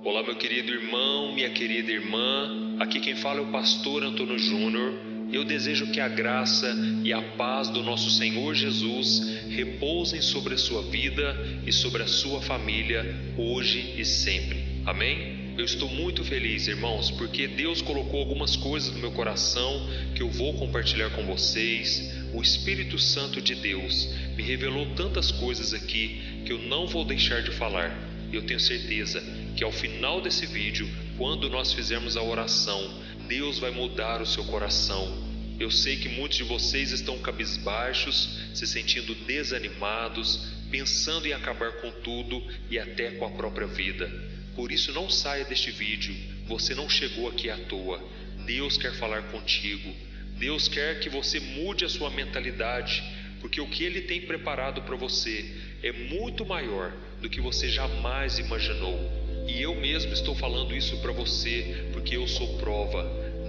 Olá, meu querido irmão, minha querida irmã, aqui quem fala é o pastor Antônio Júnior. Eu desejo que a graça e a paz do nosso Senhor Jesus repousem sobre a sua vida e sobre a sua família, hoje e sempre. Amém? Eu estou muito feliz, irmãos, porque Deus colocou algumas coisas no meu coração que eu vou compartilhar com vocês. O Espírito Santo de Deus me revelou tantas coisas aqui que eu não vou deixar de falar. Eu tenho certeza que ao final desse vídeo, quando nós fizermos a oração, Deus vai mudar o seu coração. Eu sei que muitos de vocês estão cabisbaixos, se sentindo desanimados, pensando em acabar com tudo e até com a própria vida. Por isso não saia deste vídeo, você não chegou aqui à toa. Deus quer falar contigo. Deus quer que você mude a sua mentalidade, porque o que Ele tem preparado para você é muito maior do que você jamais imaginou. E eu mesmo estou falando isso para você, porque eu sou prova.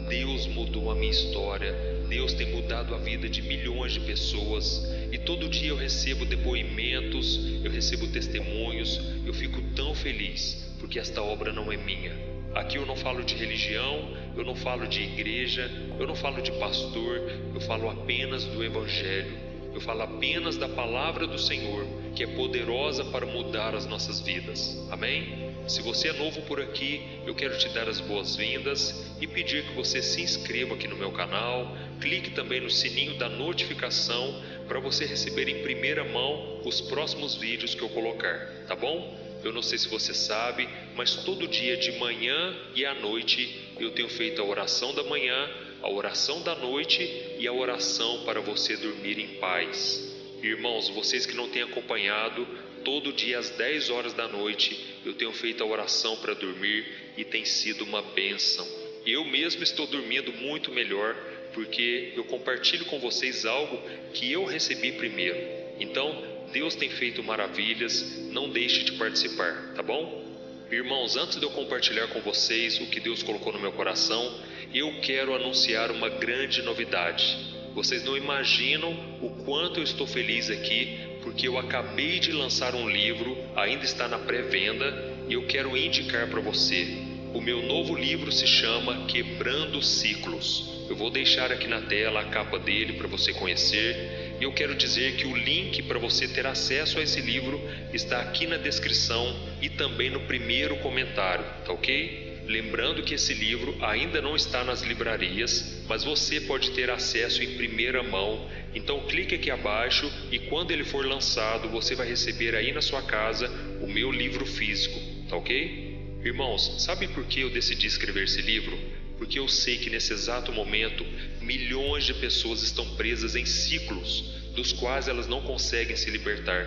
Deus mudou a minha história, Deus tem mudado a vida de milhões de pessoas, e todo dia eu recebo depoimentos, eu recebo testemunhos, eu fico tão feliz, porque esta obra não é minha. Aqui eu não falo de religião, eu não falo de igreja, eu não falo de pastor, eu falo apenas do Evangelho. Eu falo apenas da palavra do Senhor, que é poderosa para mudar as nossas vidas. Amém? Se você é novo por aqui, eu quero te dar as boas-vindas e pedir que você se inscreva aqui no meu canal, clique também no sininho da notificação para você receber em primeira mão os próximos vídeos que eu colocar, tá bom? Eu não sei se você sabe, mas todo dia de manhã e à noite eu tenho feito a oração da manhã, a oração da noite e a oração para você dormir em paz. Irmãos, vocês que não têm acompanhado, todo dia às 10 horas da noite eu tenho feito a oração para dormir e tem sido uma bênção. Eu mesmo estou dormindo muito melhor porque eu compartilho com vocês algo que eu recebi primeiro. Então, Deus tem feito maravilhas, não deixe de participar, tá bom? Irmãos, antes de eu compartilhar com vocês o que Deus colocou no meu coração, eu quero anunciar uma grande novidade. Vocês não imaginam o quanto eu estou feliz aqui, porque eu acabei de lançar um livro, ainda está na pré-venda, e eu quero indicar para você. O meu novo livro se chama Quebrando Ciclos. Eu vou deixar aqui na tela a capa dele para você conhecer. E eu quero dizer que o link para você ter acesso a esse livro está aqui na descrição e também no primeiro comentário, tá ok? Lembrando que esse livro ainda não está nas livrarias, mas você pode ter acesso em primeira mão. Então clique aqui abaixo e quando ele for lançado, você vai receber aí na sua casa o meu livro físico, tá ok? Irmãos, sabe por que eu decidi escrever esse livro? Porque eu sei que nesse exato momento, milhões de pessoas estão presas em ciclos, dos quais elas não conseguem se libertar.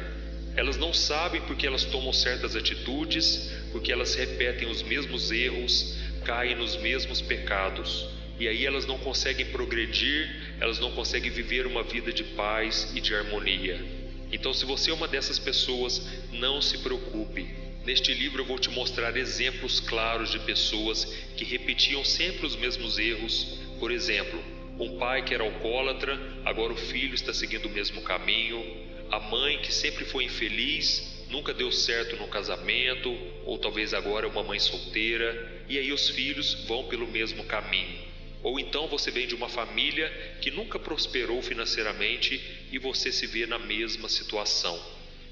Elas não sabem porque elas tomam certas atitudes, porque elas repetem os mesmos erros, caem nos mesmos pecados. E aí elas não conseguem progredir, elas não conseguem viver uma vida de paz e de harmonia. Então, se você é uma dessas pessoas, não se preocupe. Neste livro eu vou te mostrar exemplos claros de pessoas que repetiam sempre os mesmos erros. Por exemplo, um pai que era alcoólatra, agora o filho está seguindo o mesmo caminho. A mãe que sempre foi infeliz, nunca deu certo no casamento, ou talvez agora é uma mãe solteira, e aí os filhos vão pelo mesmo caminho. Ou então você vem de uma família que nunca prosperou financeiramente e você se vê na mesma situação.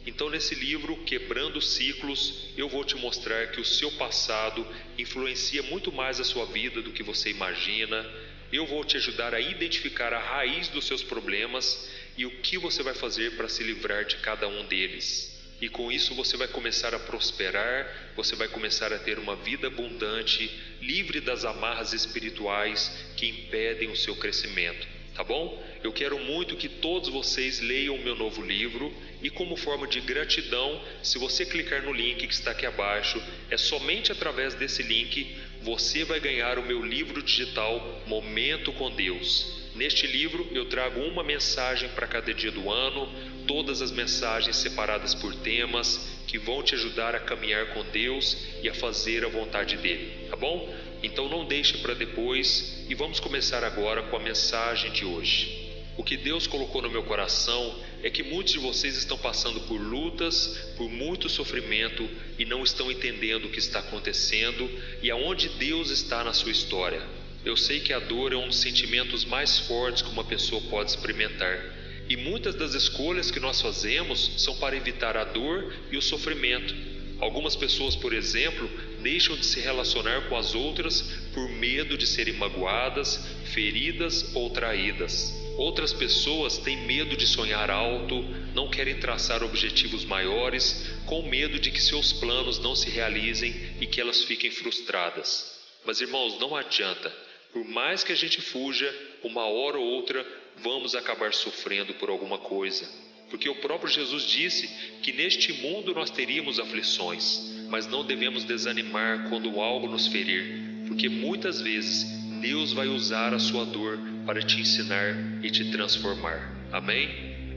Então nesse livro, Quebrando Ciclos, eu vou te mostrar que o seu passado influencia muito mais a sua vida do que você imagina. Eu vou te ajudar a identificar a raiz dos seus problemas e o que você vai fazer para se livrar de cada um deles. E com isso você vai começar a prosperar, você vai começar a ter uma vida abundante, livre das amarras espirituais que impedem o seu crescimento, tá bom? Eu quero muito que todos vocês leiam o meu novo livro e como forma de gratidão, se você clicar no link que está aqui abaixo, é somente através desse link você vai ganhar o meu livro digital Momento com Deus. Neste livro eu trago uma mensagem para cada dia do ano, todas as mensagens separadas por temas que vão te ajudar a caminhar com Deus e a fazer a vontade dele, tá bom? Então não deixe para depois e vamos começar agora com a mensagem de hoje. O que Deus colocou no meu coração é que muitos de vocês estão passando por lutas, por muito sofrimento e não estão entendendo o que está acontecendo e aonde Deus está na sua história. Eu sei que a dor é um dos sentimentos mais fortes que uma pessoa pode experimentar. E muitas das escolhas que nós fazemos são para evitar a dor e o sofrimento. Algumas pessoas, por exemplo, deixam de se relacionar com as outras por medo de serem magoadas, feridas ou traídas. Outras pessoas têm medo de sonhar alto, não querem traçar objetivos maiores, com medo de que seus planos não se realizem e que elas fiquem frustradas. Mas, irmãos, não adianta. Por mais que a gente fuja, uma hora ou outra vamos acabar sofrendo por alguma coisa. Porque o próprio Jesus disse que neste mundo nós teríamos aflições, mas não devemos desanimar quando algo nos ferir, porque muitas vezes Deus vai usar a sua dor para te ensinar e te transformar. Amém?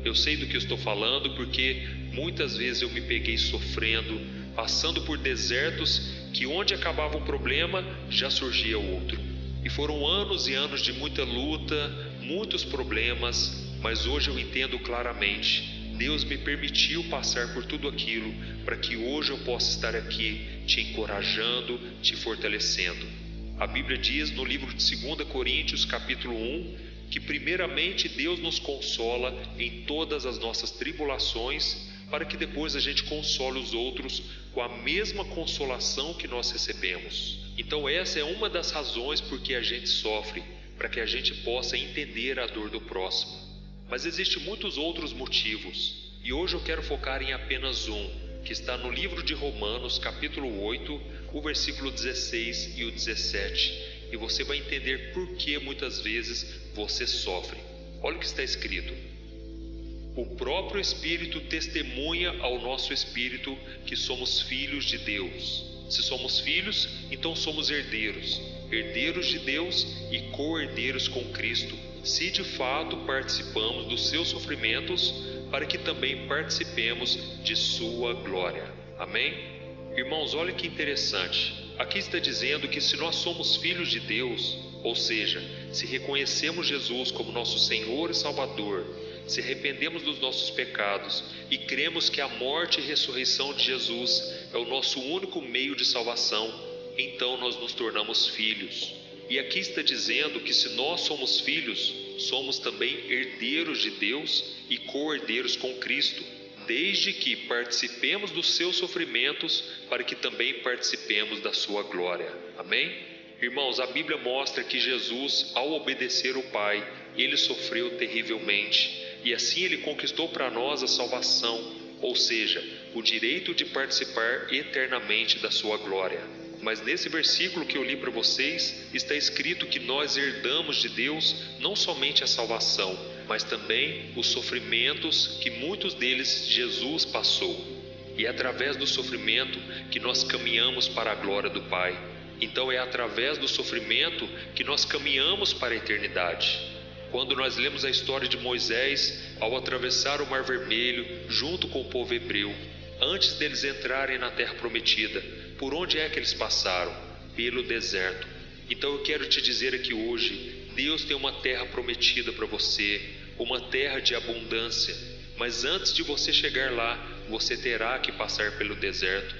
Eu sei do que eu estou falando porque muitas vezes eu me peguei sofrendo, passando por desertos que onde acabava um problema já surgia outro. E foram anos e anos de muita luta, muitos problemas, mas hoje eu entendo claramente. Deus me permitiu passar por tudo aquilo para que hoje eu possa estar aqui te encorajando, te fortalecendo. A Bíblia diz no livro de 2 Coríntios, capítulo 1, que primeiramente Deus nos consola em todas as nossas tribulações, para que depois a gente console os outros com a mesma consolação que nós recebemos. Então essa é uma das razões por que a gente sofre, para que a gente possa entender a dor do próximo. Mas existem muitos outros motivos, e hoje eu quero focar em apenas um, que está no livro de Romanos, capítulo 8, o versículo 16 e o 17, e você vai entender por que muitas vezes você sofre. Olha o que está escrito: o próprio Espírito testemunha ao nosso espírito que somos filhos de Deus. Se somos filhos, então somos herdeiros, herdeiros de Deus e co-herdeiros com Cristo, se de fato participamos dos seus sofrimentos, para que também participemos de sua glória. Amém? Irmãos, olha que interessante. Aqui está dizendo que se nós somos filhos de Deus, ou seja, se reconhecemos Jesus como nosso Senhor e Salvador, se arrependemos dos nossos pecados e cremos que a morte e ressurreição de Jesus é o nosso único meio de salvação, então nós nos tornamos filhos. E aqui está dizendo que se nós somos filhos, somos também herdeiros de Deus e co-herdeiros com Cristo, desde que participemos dos seus sofrimentos, para que também participemos da sua glória. Amém? Irmãos, a Bíblia mostra que Jesus, ao obedecer o Pai, ele sofreu terrivelmente, e assim ele conquistou para nós a salvação, ou seja, o direito de participar eternamente da sua glória. Mas nesse versículo que eu li para vocês, está escrito que nós herdamos de Deus não somente a salvação, mas também os sofrimentos que muitos deles Jesus passou. E é através do sofrimento que nós caminhamos para a glória do Pai. Então é através do sofrimento que nós caminhamos para a eternidade. Quando nós lemos a história de Moisés ao atravessar o Mar Vermelho junto com o povo hebreu, antes deles entrarem na terra prometida, por onde é que eles passaram? Pelo deserto. Então eu quero te dizer aqui hoje, Deus tem uma terra prometida para você, uma terra de abundância, mas antes de você chegar lá, você terá que passar pelo deserto.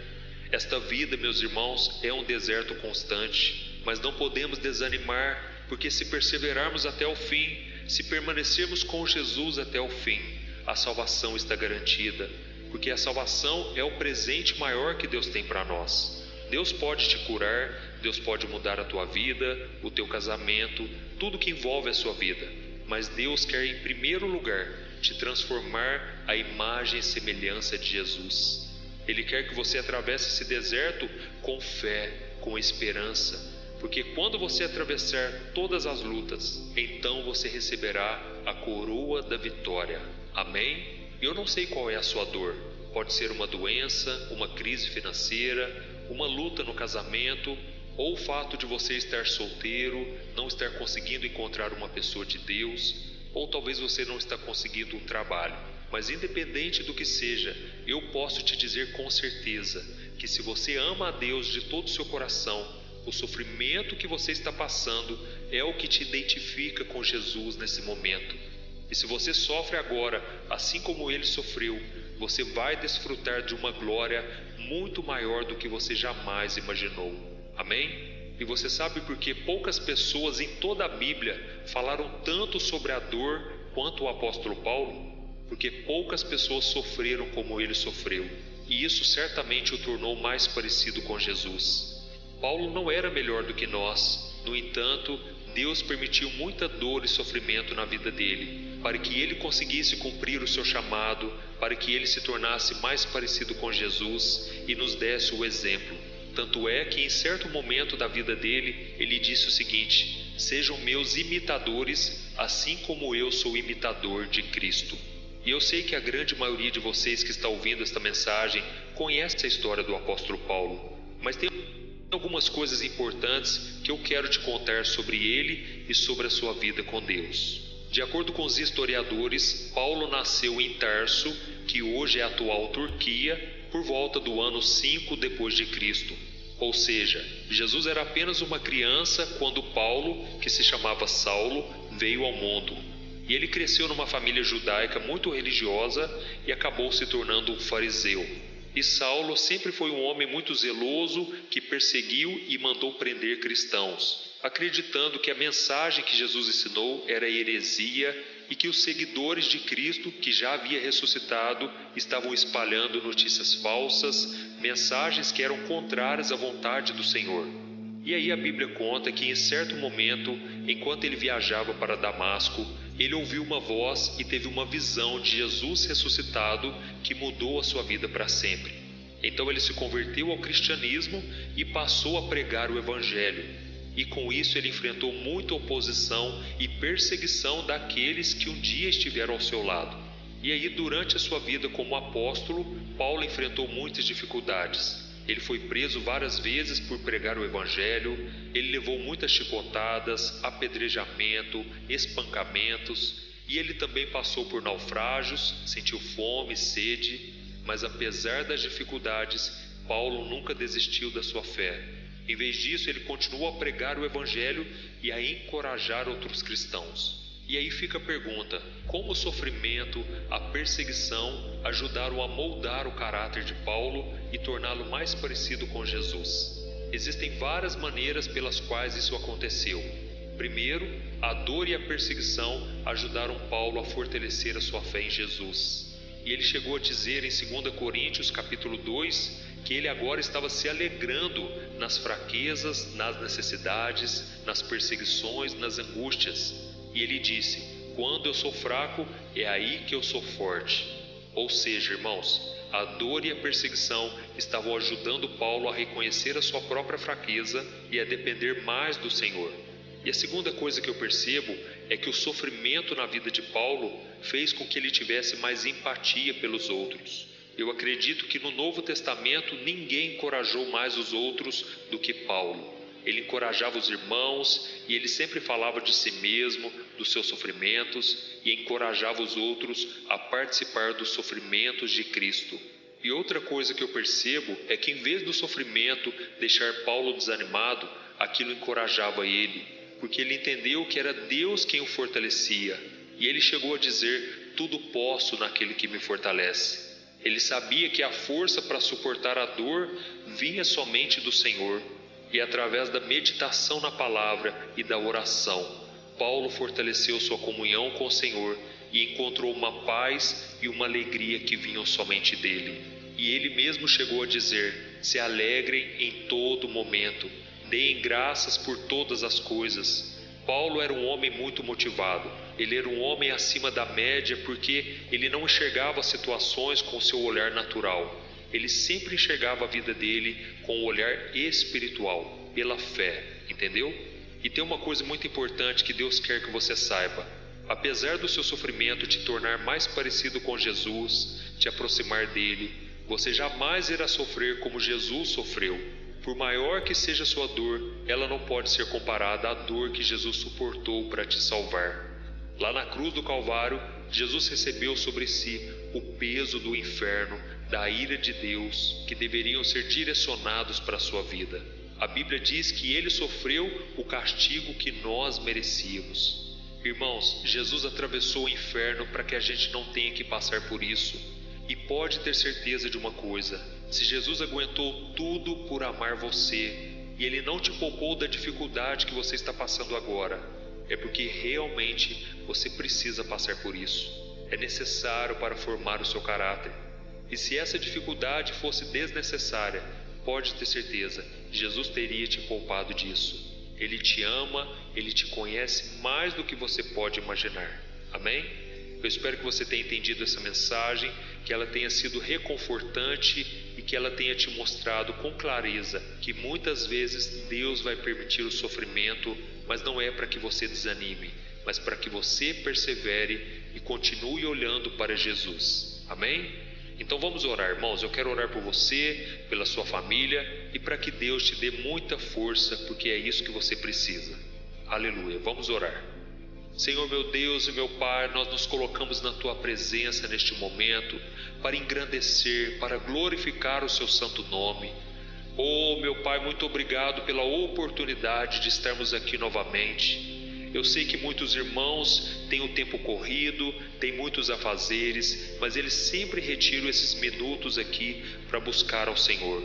Esta vida, meus irmãos, é um deserto constante, mas não podemos desanimar, porque se perseverarmos até o fim, se permanecermos com Jesus até o fim, a salvação está garantida, porque a salvação é o presente maior que Deus tem para nós. Deus pode te curar, Deus pode mudar a tua vida, o teu casamento, tudo que envolve a sua vida, mas Deus quer em primeiro lugar te transformar à imagem e semelhança de Jesus. Ele quer que você atravesse esse deserto com fé, com esperança, porque quando você atravessar todas as lutas, então você receberá a coroa da vitória. Amém? Eu não sei qual é a sua dor. Pode ser uma doença, uma crise financeira, uma luta no casamento, ou o fato de você estar solteiro, não estar conseguindo encontrar uma pessoa de Deus, ou talvez você não está conseguindo um trabalho. Mas independente do que seja, eu posso te dizer com certeza que se você ama a Deus de todo o seu coração, o sofrimento que você está passando é o que te identifica com Jesus nesse momento. E se você sofre agora, assim como ele sofreu, você vai desfrutar de uma glória muito maior do que você jamais imaginou. Amém? E você sabe por que poucas pessoas em toda a Bíblia falaram tanto sobre a dor quanto o apóstolo Paulo? Porque poucas pessoas sofreram como ele sofreu, e isso certamente o tornou mais parecido com Jesus. Paulo não era melhor do que nós, no entanto, Deus permitiu muita dor e sofrimento na vida dele, para que ele conseguisse cumprir o seu chamado, para que ele se tornasse mais parecido com Jesus e nos desse o exemplo. Tanto é que em certo momento da vida dele, ele disse o seguinte: sejam meus imitadores, assim como eu sou imitador de Cristo. E eu sei que a grande maioria de vocês que está ouvindo esta mensagem conhece a história do apóstolo Paulo, mas tem algumas coisas importantes que eu quero te contar sobre ele e sobre a sua vida com Deus. De acordo com os historiadores, Paulo nasceu em Tarso, que hoje é a atual Turquia, por volta do ano 5 depois de Cristo. Ou seja, Jesus era apenas uma criança quando Paulo, que se chamava Saulo, veio ao mundo. E ele cresceu numa família judaica muito religiosa e acabou se tornando um fariseu. E Saulo sempre foi um homem muito zeloso que perseguiu e mandou prender cristãos, acreditando que a mensagem que Jesus ensinou era heresia e que os seguidores de Cristo, que já havia ressuscitado, estavam espalhando notícias falsas, mensagens que eram contrárias à vontade do Senhor. E aí a Bíblia conta que em certo momento, enquanto ele viajava para Damasco, ele ouviu uma voz e teve uma visão de Jesus ressuscitado que mudou a sua vida para sempre. Então ele se converteu ao cristianismo e passou a pregar o Evangelho. E com isso ele enfrentou muita oposição e perseguição daqueles que um dia estiveram ao seu lado. E aí, durante a sua vida como apóstolo, Paulo enfrentou muitas dificuldades. Ele foi preso várias vezes por pregar o Evangelho, ele levou muitas chicotadas, apedrejamento, espancamentos, e ele também passou por naufrágios, sentiu fome, sede, mas apesar das dificuldades, Paulo nunca desistiu da sua fé. Em vez disso, ele continuou a pregar o Evangelho e a encorajar outros cristãos. E aí fica a pergunta: como o sofrimento, a perseguição ajudaram a moldar o caráter de Paulo e torná-lo mais parecido com Jesus? Existem várias maneiras pelas quais isso aconteceu. Primeiro, a dor e a perseguição ajudaram Paulo a fortalecer a sua fé em Jesus. E ele chegou a dizer em 2 Coríntios capítulo 2 que ele agora estava se alegrando nas fraquezas, nas necessidades, nas perseguições, nas angústias. E ele disse: quando eu sou fraco, é aí que eu sou forte. Ou seja, irmãos, a dor e a perseguição estavam ajudando Paulo a reconhecer a sua própria fraqueza e a depender mais do Senhor. E a segunda coisa que eu percebo é que o sofrimento na vida de Paulo fez com que ele tivesse mais empatia pelos outros. Eu acredito que no Novo Testamento ninguém encorajou mais os outros do que Paulo. Ele encorajava os irmãos e ele sempre falava de si mesmo, dos seus sofrimentos, e encorajava os outros a participar dos sofrimentos de Cristo. E outra coisa que eu percebo é que em vez do sofrimento deixar Paulo desanimado, aquilo encorajava ele, porque ele entendeu que era Deus quem o fortalecia. E ele chegou a dizer: tudo posso naquele que me fortalece. Ele sabia que a força para suportar a dor vinha somente do Senhor. E através da meditação na palavra e da oração, Paulo fortaleceu sua comunhão com o Senhor e encontrou uma paz e uma alegria que vinham somente dele. E ele mesmo chegou a dizer: se alegrem em todo momento, deem graças por todas as coisas. Paulo era um homem muito motivado. Ele era um homem acima da média porque ele não enxergava as situações com seu olhar natural. Ele sempre enxergava a vida dele com o olhar espiritual, pela fé, entendeu? E tem uma coisa muito importante que Deus quer que você saiba: apesar do seu sofrimento te tornar mais parecido com Jesus, te aproximar dele, você jamais irá sofrer como Jesus sofreu. Por maior que seja a sua dor, ela não pode ser comparada à dor que Jesus suportou para te salvar. Lá na cruz do Calvário, Jesus recebeu sobre si o peso do inferno, da ira de Deus, que deveriam ser direcionados para a sua vida. A Bíblia diz que ele sofreu o castigo que nós merecíamos. Irmãos, Jesus atravessou o inferno para que a gente não tenha que passar por isso. E pode ter certeza de uma coisa: se Jesus aguentou tudo por amar você e Ele não te poupou da dificuldade que você está passando agora, é porque realmente você precisa passar por isso. É necessário para formar o seu caráter. E se essa dificuldade fosse desnecessária, pode ter certeza, Jesus teria te poupado disso. Ele te ama, Ele te conhece mais do que você pode imaginar. Amém? Eu espero que você tenha entendido essa mensagem, que ela tenha sido reconfortante e que ela tenha te mostrado com clareza que muitas vezes Deus vai permitir o sofrimento, mas não é para que você desanime, mas para que você persevere e continue olhando para Jesus. Amém? Então vamos orar, irmãos. Eu quero orar por você, pela sua família e para que Deus te dê muita força, porque é isso que você precisa. Aleluia. Vamos orar. Senhor meu Deus e meu Pai, nós nos colocamos na Tua presença neste momento para engrandecer, para glorificar o Seu santo nome. Oh meu Pai, muito obrigado pela oportunidade de estarmos aqui novamente. Eu sei que muitos irmãos têm o tempo corrido, têm muitos afazeres, mas eles sempre retiram esses minutos aqui para buscar ao Senhor.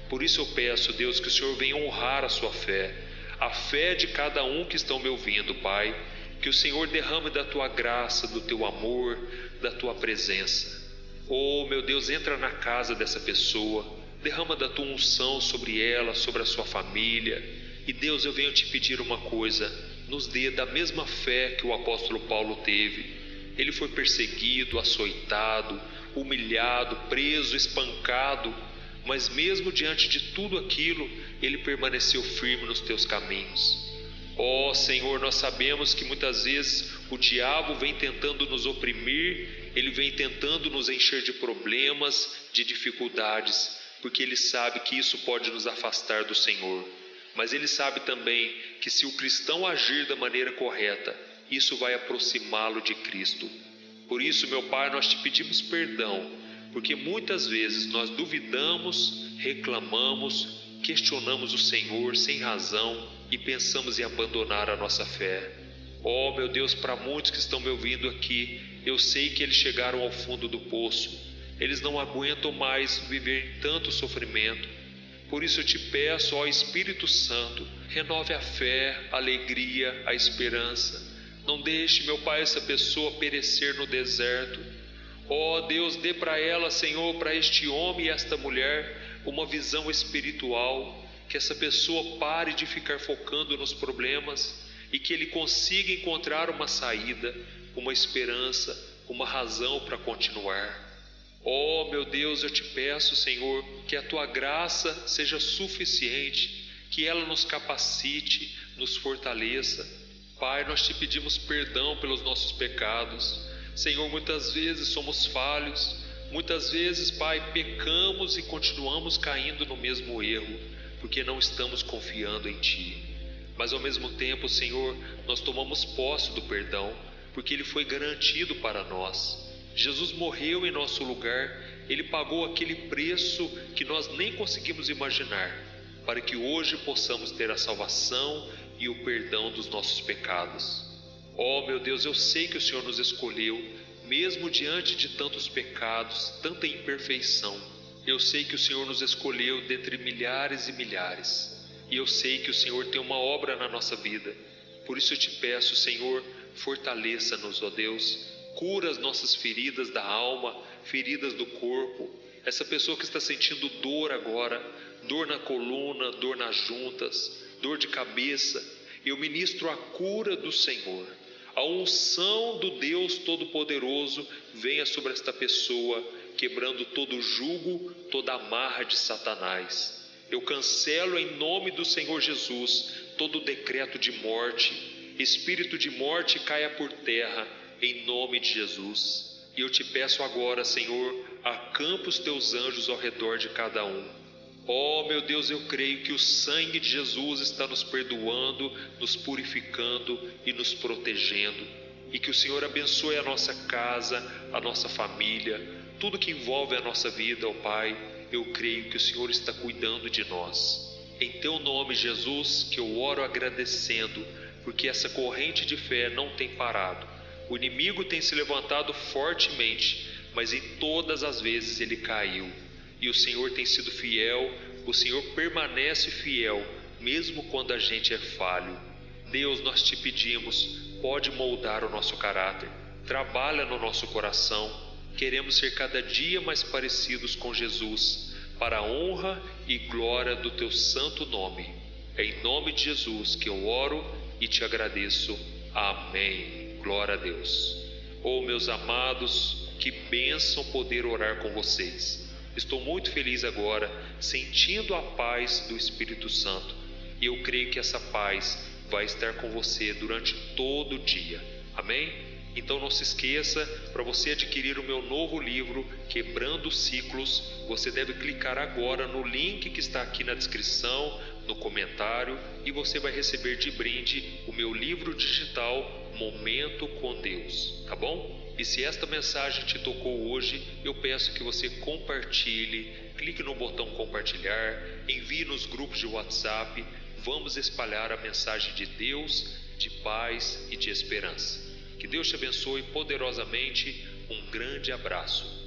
Por isso eu peço, Deus, que o Senhor venha honrar a sua fé, a fé de cada um que estão me ouvindo, Pai. Que o Senhor derrame da Tua graça, do Teu amor, da Tua presença. Oh meu Deus, entra na casa dessa pessoa, derrama da Tua unção sobre ela, sobre a sua família. E Deus, eu venho te pedir uma coisa: nos dê da mesma fé que o apóstolo Paulo teve. Ele foi perseguido, açoitado, humilhado, preso, espancado, mas mesmo diante de tudo aquilo, ele permaneceu firme nos Teus caminhos. Ó Senhor, nós sabemos que muitas vezes o diabo vem tentando nos oprimir, ele vem tentando nos encher de problemas, de dificuldades, porque ele sabe que isso pode nos afastar do Senhor. Mas ele sabe também que se o cristão agir da maneira correta, isso vai aproximá-lo de Cristo. Por isso, meu Pai, nós te pedimos perdão, porque muitas vezes nós duvidamos, reclamamos, questionamos o Senhor sem razão e pensamos em abandonar a nossa fé. Oh meu Deus, para muitos que estão me ouvindo aqui, eu sei que eles chegaram ao fundo do poço. Eles não aguentam mais viver tanto sofrimento. Por isso eu te peço, ó Espírito Santo, renove a fé, a alegria, a esperança. Não deixe, meu Pai, essa pessoa perecer no deserto. Ó Deus, dê para ela, Senhor, para este homem e esta mulher, uma visão espiritual, que essa pessoa pare de ficar focando nos problemas e que ele consiga encontrar uma saída, uma esperança, uma razão para continuar. Oh meu Deus, eu te peço, Senhor, que a Tua graça seja suficiente, que ela nos capacite, nos fortaleça. Pai, nós te pedimos perdão pelos nossos pecados. Senhor, muitas vezes somos falhos, muitas vezes, Pai, pecamos e continuamos caindo no mesmo erro, porque não estamos confiando em Ti. Mas ao mesmo tempo, Senhor, nós tomamos posse do perdão, porque Ele foi garantido para nós. Jesus morreu em nosso lugar, Ele pagou aquele preço que nós nem conseguimos imaginar, para que hoje possamos ter a salvação e o perdão dos nossos pecados. Oh meu Deus, eu sei que o Senhor nos escolheu, mesmo diante de tantos pecados, tanta imperfeição. Eu sei que o Senhor nos escolheu dentre milhares e milhares, e eu sei que o Senhor tem uma obra na nossa vida. Por isso eu te peço, Senhor, fortaleça-nos, ó Deus, cura as nossas feridas da alma, feridas do corpo. Essa pessoa que está sentindo dor agora, dor na coluna, dor nas juntas, dor de cabeça, eu ministro a cura do Senhor. A unção do Deus Todo-Poderoso venha sobre esta pessoa, quebrando todo jugo, toda amarra de Satanás. Eu cancelo em nome do Senhor Jesus todo decreto de morte. Espírito de morte caia por terra em nome de Jesus. E eu te peço agora, Senhor, acampa os teus anjos ao redor de cada um. Oh meu Deus, eu creio que o sangue de Jesus está nos perdoando, nos purificando e nos protegendo. E que o Senhor abençoe a nossa casa, a nossa família, tudo que envolve a nossa vida, ó Pai. Eu creio que o Senhor está cuidando de nós. Em Teu nome, Jesus, que eu oro agradecendo, porque essa corrente de fé não tem parado. O inimigo tem se levantado fortemente, mas em todas as vezes ele caiu. E o Senhor tem sido fiel, o Senhor permanece fiel, mesmo quando a gente é falho. Deus, nós te pedimos, pode moldar o nosso caráter, trabalha no nosso coração. Queremos ser cada dia mais parecidos com Jesus, para a honra e glória do teu santo nome. É em nome de Jesus que eu oro e te agradeço. Amém. Glória a Deus. Oh, meus amados, que bênção poder orar com vocês. Estou muito feliz agora, sentindo a paz do Espírito Santo. E eu creio que essa paz vai estar com você durante todo o dia. Amém? Então não se esqueça, para você adquirir o meu novo livro, Quebrando Ciclos, você deve clicar agora no link que está aqui na descrição, no comentário, e você vai receber de brinde o meu livro digital, Momento com Deus, tá bom? E se esta mensagem te tocou hoje, eu peço que você compartilhe, clique no botão compartilhar, envie nos grupos de WhatsApp, vamos espalhar a mensagem de Deus, de paz e de esperança. Que Deus te abençoe poderosamente. Um grande abraço.